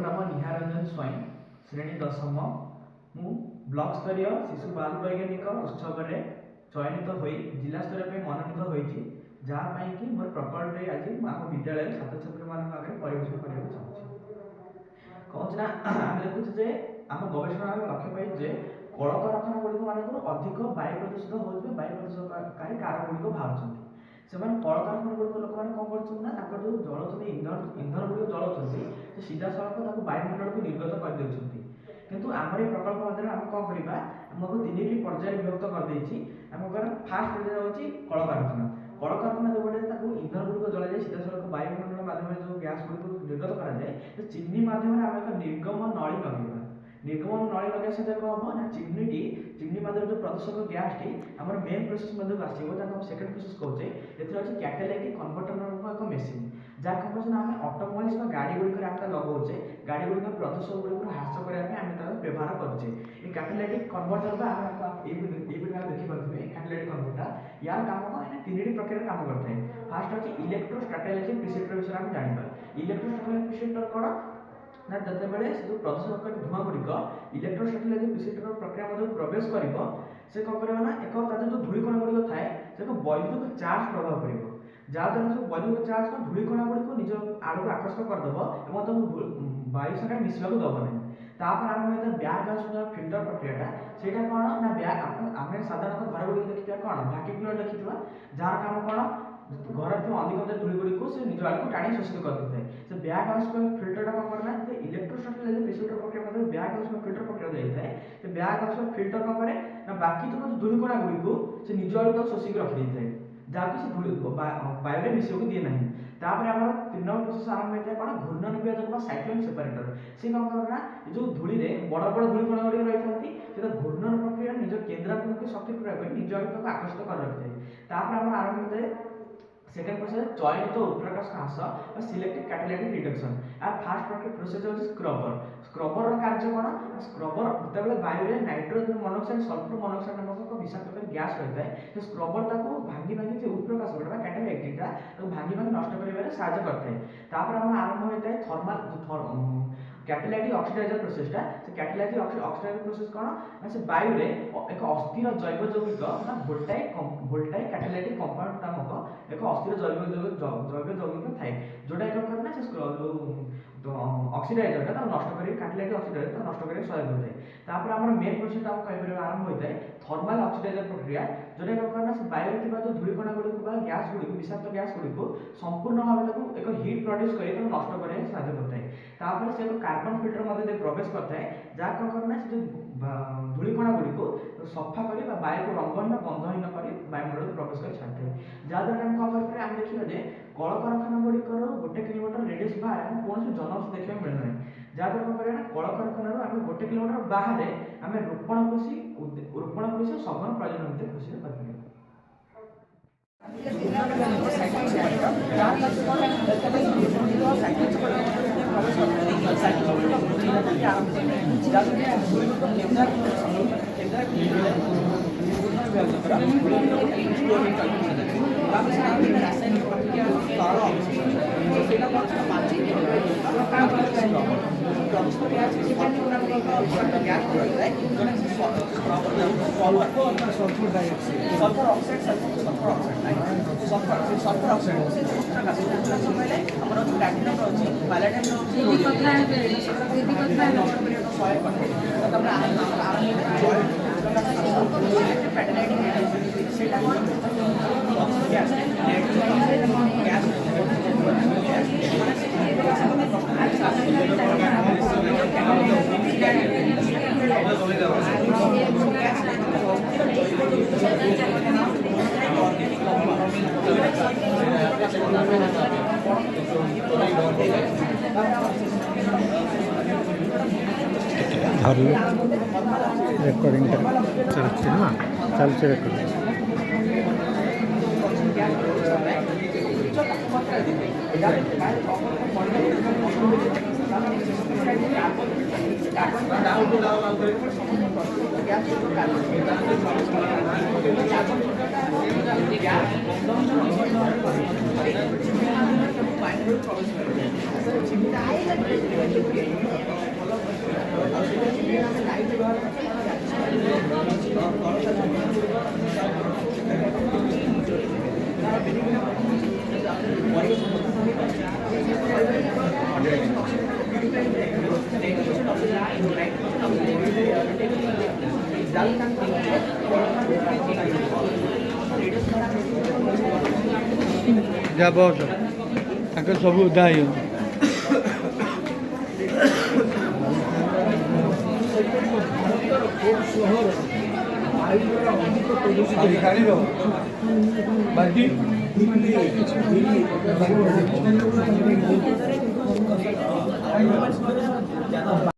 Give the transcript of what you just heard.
नाम निहारंजन स्वयं श्रेणी दशम मु ब्लॉक स्तरीय शिशु बाल वैज्ञानिक उत्सव में चयनित हो जिला स्तर पर मनोनीत होती जहाँपाई कि मोर प्रकल्प आज आम विद्यालय छात्र छात्री मान आगे परिवेशन करने चाहूँगी कौन ना आम देखुचे आम गवेषणा लक्ष्य पाई जे कलकारखाना गुड़िक मान अधिक वायु प्रदूषित हो वायु प्रदूषणकारी कार गुड़िक बाहर से कलकारखाना गुड़िक लोक मैंने कौन कर जो जलाऊँ इंधन गुड़िक जलाऊँ सीधा सड़क वायुमंडल को निर्गत करदे किंतु आमर प्रकल्प मध्य आम कौन करवा आमको तीन पर्याय विभक्त करदे आम फास्ट पर्याय हूँ कलकारखाना कलकारखाना जो बड़े इंधन गुड़िक जल जाए सीधा सड़क वायुमंडल माध्यम जो गैस गुड़िक निर्गत कराए चिमनी माध्यम आम एक निर्गम नली लगेगा निर्गमन नली लगे से कौन हम ना चिमनी माध्यम जो प्रदूषक गैस टी आम मेन प्रोसेस आसो सेकेंड प्रोसेस कहे ये कैटालाइटिक कन्वर्टर एक मेसीन जहाँ कौन कर आम ऑटोमोबाइल्स गाड़ी गुड़िक आम लगाऊे गाड़ी गुड़िक प्रदूषक गुड़िक ह्रास करने व्यवहार करुचे ये कैटालाइटिक कन्वर्टर आम देखिपे कैटालाइटिक कन्वर्टर यार काम कौन तीन प्रकार काम करता है फास्ट अच्छे इलेक्ट्रोस्टैटिक प्रिसेप्टर विषय में जापर इलेक्ट्रोस्टैटिक प्रिसेप्टर कौन ना जो प्रदूषक धूआ गुड़िक इलेक्ट्रोस्टैटिक प्रिसेप्टर प्रक्रिया प्रवेश कर से कौन कर एक जो धूलिकणा गुड़िक थाए से एक वैद्युत चार्ज प्रभाव पड़े जहाँद्वारा सब वैद्युत चार्ज धूलिकणा गुड़िक निज आड़ को आकर्षण करदेव और तुम वायु संगे मिसवाक दब ना तापर आरंभ होता है ब्याग आस फिल्टर प्रक्रिया से कौन ना ब्याग आम साधारण घर गुड़िक देखा कौन भैक्यूम क्लीनर देखा जार काम कौन घर अधिक धूल गुड़िक से निज आड़ को टाणी शोषित करते से ब्याग हाउस फिल्टर कौन करना इलेक्ट्रोस्टैटिक प्रिसेप्टर प्रक्रिया ब्याग हाउस फिल्टर प्रक्रिया जाए से ब्याग हाउस फिल्टर कौन करे ना बाकी तो धूलिकणा गुड़िक से निज आड़ शोषिक रखी था जहाँकि से धूल वायु मिसक दिए ना तापर आम 3 नंबर प्रोसेस आरंभ होता है कौन घूर्णन विभाजक साइक्लोन सेपरेटर से कौन करना जो धूल बड़ बड़ धूलिकणा गुड़िक रही था घूर्णन प्रक्रिया निज केन्द्राभिमुखी शक्ति प्रयोग कर निज आड़ आकर्षित कर रखी है आरंभ होता है सेकेंड प्रोसेस चयनित उत्प्रकाश ह्रास सिलेक्टिव कैटालाइटिक रिडक्शन आर फास्ट प्रोसेस होती स्क्रबर स्क्रबर कार्य कौन स्क्रबर जिते वायु नाइट्रोजन मोनोक्साइड सल्फर मोनोक्साइड नामक एक विषाक्त गैस रही है तो स्क्रबर भांगी भांगी उत्प्रकाश गुड़ा कैटालाइटिका भांगी भांगी नष्ट कर करते हैं आरंभ होता है थर्माल कैटालाइटिक ऑक्सीडाइजर प्रोसेसटा से कैटालाइटिक ऑक्सीडाइजर प्रोसेस कौन से वायु रे एक अस्थिर जैव यौगिक ना वोल्टाइक कैटालाइटिक कंपाउंड नामक एक अस्थिर जैव यौगिक थाए जोटा एक करना से ऑक्सीडाइजर नष्ट कर कैटालाइटिक ऑक्सीडाइजर नष्ट कर सहयोग होता है आम मेन प्रोसेस आम कह आरंभ होता है थर्माल ऑक्सीडाइजर प्रक्रिया जोटा एक करना से वायु जो धूलिकणा गुड़िक गैस गुड़िक विषाक्त गैस गुड़िक संपूर्ण भाव एक हिट प्रोड्यूस कर नष्ट करने साध्य करता है से कार्बन फिल्टर मध्य प्रवेश करता है जहाँ कौन करना से धूलिकणा गुड़िक सफा कर वायु को रंगहीन गंधहीन कर वायुमंडल प्रवेश कर छाड़ते हैं जहाँद्वारा आम कौन करें आम देखा कलकारखाना गुड़िकर 1 किलोमीटर रेडियस बाहर कौन जनौषधि देखा मिलना जहाँद्वारा कौन करें कलकारखाना आम 1 किलोमीटर बाहर आम रोपण कृषि सघन प्रजनन कृषि कर रेकर्डिंग चलছে না চলছে রেকর্ডিং चिंता ଯା ବସ ତାଙ୍କର ସବୁ ଓଦା ହେଇଗଲା।